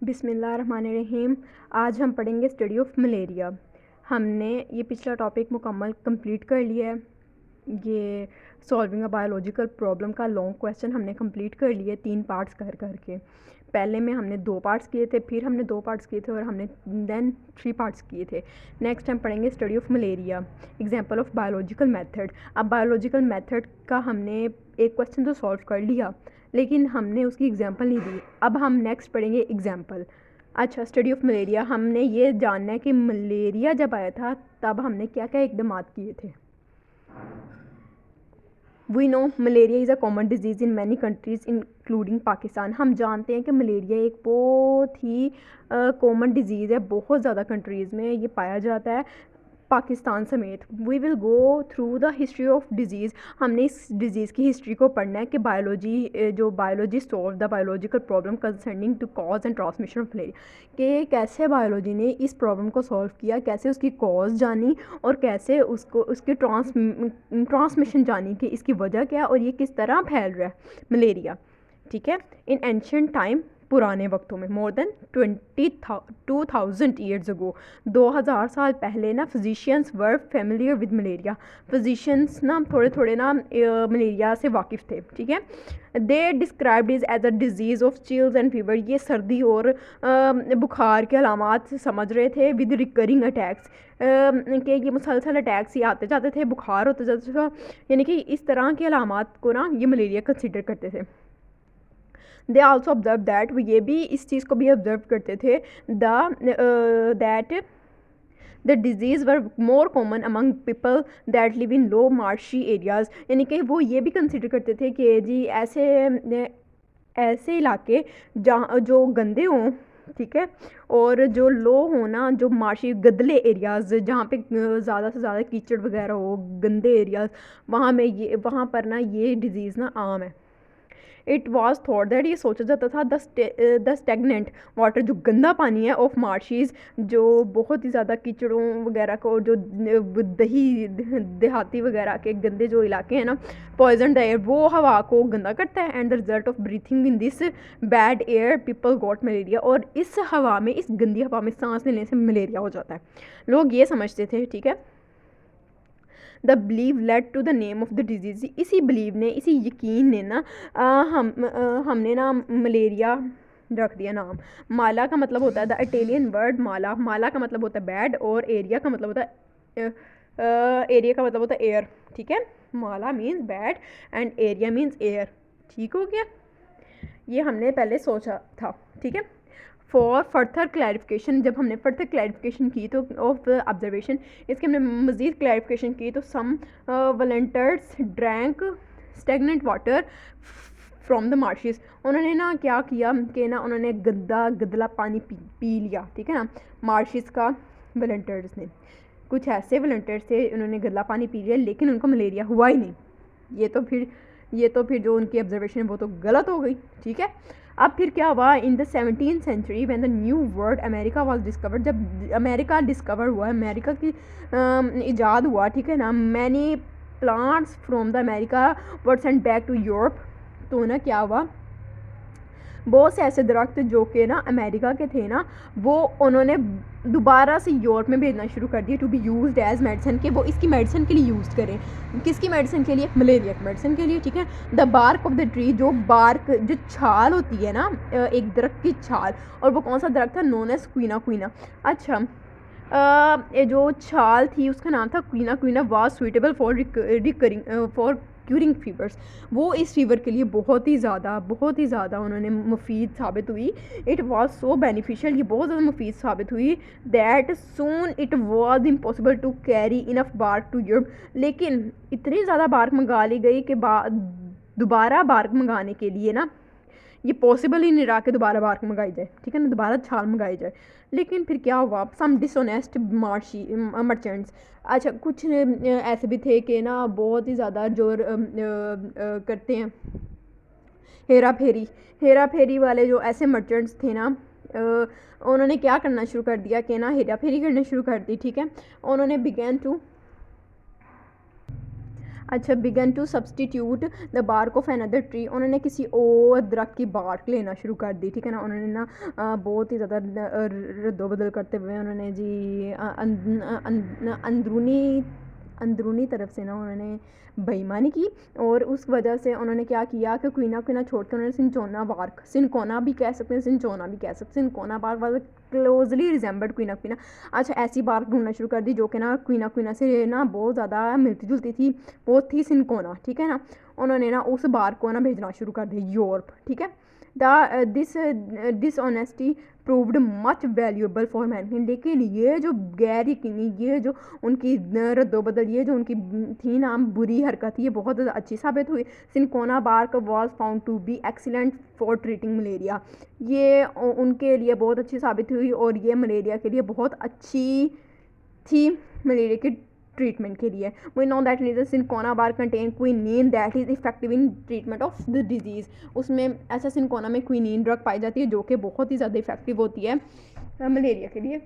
बिस्मिल्लाहिर्रहमानिर्रहीम। आज हम पढ़ेंगे स्टडी ऑफ मलेरिया। हमने ये पिछला टॉपिक मुकम्मल कंप्लीट कर लिया है। ये सॉल्विंग अ बायोलॉजिकल प्रॉब्लम का लॉन्ग क्वेश्चन हमने कंप्लीट कर लिए 3 पार्ट्स कर करके। पहले में हमने 2 पार्ट्स किए थे, फिर हमने 2 पार्ट्स किए थे और हमने देन 3 पार्ट्स किए थे। नेक्स्ट हम पढ़ेंगे study of malaria, example of biological method. अब बायोलॉजिकल मेथड का हमने एक क्वेश्चन तो सॉल्व कर लिया, लेकिन हमने उसकी एग्जांपल नहीं दी। अब हम नेक्स्ट पढ़ेंगे एग्जांपल। अच्छा, स्टडी ऑफ मलेरिया, हमने ये जानना है कि मलेरिया जब आया था तब हमने क्या क्या इकदाम किए थे। We know malaria is a common disease in many countries including Pakistan. हम जानते हैं कि मलेरिया एक बहुत ही कॉमन डिजीज़ है, बहुत ज़्यादा कंट्रीज़ में ये पाया जाता है, पाकिस्तान समेत। We will go through the history of disease. हमने इस डिज़ीज़ की हिस्ट्री को पढ़ना है कि biology solve the biological problem concerning to cause and transmission of malaria, कि कैसे बायोलॉजी ने इस प्रॉब्लम को सॉल्व किया, कैसे उसकी कॉज जानी और कैसे उसकी ट्रांसमिशन जानी कि इसकी वजह क्या और ये किस तरह फैल रहा है मलेरिया। ठीक है। इन एंशियंट टाइम, पुराने वक्तों में, मोर देन 2000 ईयर्स अगो, 2000 साल पहले ना, physicians were familiar with malaria. Physicians ना थोड़े थोड़े ना मलेरिया से वाकिफ़ थे। ठीक है। They described is as a disease of chills and fever. ये सर्दी और बुखार के अलामात समझ रहे थे, विद रिकरिंग अटैक्स, कि ये मुसलसल अटैक्स ही आते जाते थे, बुखार होते जाते था, यानी कि इस तरह के अलामात को ना ये मलेरिया कंसिडर करते थे। दे आल्सो ऑब्जर्व दैट, ये भी इस चीज़ को भी ऑब्जर्व करते थे, that the disease were more common among people that live in low marshy areas. यानी कि वो ये भी कंसिडर करते थे कि जी ऐसे इलाके जहाँ जो गंदे हों, ठीक है, और जो लो हो ना, जो मार्शी गदले एरियाज़ जहाँ पे ज़्यादा से ज़्यादा कीचड़ वगैरह हो, गंदे एरियाज़, वहाँ पर ना ये डिज़ीज़ ना आम है। इट वॉज थॉट दैट, ये सोचा जाता था, द स्टेगनेंट वाटर, जो गंदा पानी है, ऑफ मार्शीज़, जो बहुत ही ज़्यादा कीचड़ों वगैरह को, जो देहाती वगैरह के गंदे जो इलाके हैं ना, पॉइजन एयर, वो हवा को गंदा करता है। And the result of breathing in this bad air people got malaria. और इस हवा में, इस गंदी हवा में सांस लेने से मलेरिया हो जाता है, लोग ये समझते थे। ठीक है। The believe led to the name of the disease. इसी बिलीव ने, इसी यकीन ने ना हमने ना मलेरिया रख दिया नाम। माला का मतलब होता है, द इटालियन वर्ड माला, माला का मतलब होता है बैड, और एरिया का मतलब होता है एयर। ठीक है। Mala means bad and aria means air. ठीक हो गया, ये हमने पहले सोचा था। ठीक है। फॉर फर्दर क्लैरिफिकेशन, जब हमने फर्दर क्लैरिफिकेशन की तो ऑफ ऑब्जर्वेशन, इसके हमने मज़ीद क्लैरिफिकेशन की तो some volunteers drank stagnant water from the marshes. उन्होंने ना क्या किया कि ना उन्होंने गंदला पानी पी लिया। ठीक है ना, मार्शेस का वॉलंटियर्स ने, कुछ ऐसे वॉलंटियर्स थे, उन्होंने गंदला पानी पी लिया लेकिन उनको मलेरिया हुआ ही नहीं। ये तो फिर जो उनकी ऑब्जर्वेशन है वो तो गलत हो गई। ठीक है। अब फिर क्या हुआ, in the 17th century when the new world America was discovered, जब अमेरिका डिस्कवर हुआ, अमेरिका की ईजाद हुआ। ठीक है ना, many plants from the America were sent back to Europe. तो ना क्या हुआ, बहुत से ऐसे दरख्त जो कि ना अमेरिका के थे ना, वो उन्होंने दोबारा से यूरोप में भेजना शुरू कर दिया, to be used as medicine, के वो इसकी मेडिसिन के लिए यूज़ करें। किसकी मेडिसिन के लिए? मलेरिया की मेडिसिन के लिए। ठीक है। The bark of the tree, जो छाल होती है ना, एक दरख्त की छाल, और वो कौन सा दरख्त था? Known as quina. अच्छा, जो छाल थी उसका नाम था quina was suitable for curing fevers. वो इस फीवर के लिए बहुत ही ज़्यादा उन्होंने मुफीद साबित हुई। इट वाज सो बेनिफिशियल, ये बहुत ज़्यादा मुफीद साबित हुई, that soon it was impossible to carry enough bark to Europe. लेकिन इतनी ज़्यादा बार्क मंगा ली गई कि दोबारा बार्क मंगाने के लिए ना ये पॉसिबल ही नहीं रहा कि दोबारा बार्क मंगाई जाए। ठीक है ना, दोबारा छाल मंगाई जाए। लेकिन फिर क्या हुआ, सम डिसऑनेस्ट मर्चेंट्स, अच्छा कुछ ऐसे भी थे कि ना बहुत ही ज़्यादा जो करते हैं हेरा फेरी वाले जो ऐसे मर्चेंट्स थे ना, उन्होंने क्या करना शुरू कर दिया कि ना हेरा फेरी करना शुरू कर दी। ठीक है। उन्होंने बिगैन टू अच्छा, began to substitute the bark of another tree, उन्होंने किसी और दरख्त की बार्क लेना शुरू कर दी, ठीक है ना। उन्होंने ना बहुत ही ज़्यादा रद्दोबदल करते हुए उन्होंने जी अंदरूनी अंदरूनी तरफ से ना उन्होंने बेईमानी की, और उस वजह से उन्होंने क्या किया कि क्वीना छोड़ के उन्होंने सिनकोना भी कह सकते हैं, सिंचोना भी कह सकते हैं, cinchona bark was closely resembled quina. अच्छा, ऐसी बार्क ढूंढना शुरू कर दी जो कि ना क्वीना से ना बहुत ज़्यादा मिलती जुलती थी, वो थी सिनकोना, ठीक है ना। उन्होंने ना उस बार्क को ना भेजना शुरू कर दिया यूरोप, ठीक है। This dishonesty proved much valuable for Mankind, लेकिन ये जो गैर यकीनी, ये जो उनकी रद्दोबदल, ये जो उनकी थी ना बुरी हरकत, ये बहुत ज़्यादा अच्छी साबित हुई। Cinchona bark was found to be excellent for treating malaria, ये उनके लिए बहुत अच्छी साबित हुई और ये मलेरिया के लिए बहुत अच्छी थी, मलेरिया की ट्रीटमेंट के लिए। We know that reason cinchona bark contain quinine that is effective in treatment of the disease, उसमें ऐसा सिनकोना में क्विनीन ड्रग पाई जाती है जो कि बहुत ही ज़्यादा इफेक्टिव होती है मलेरिया के लिए।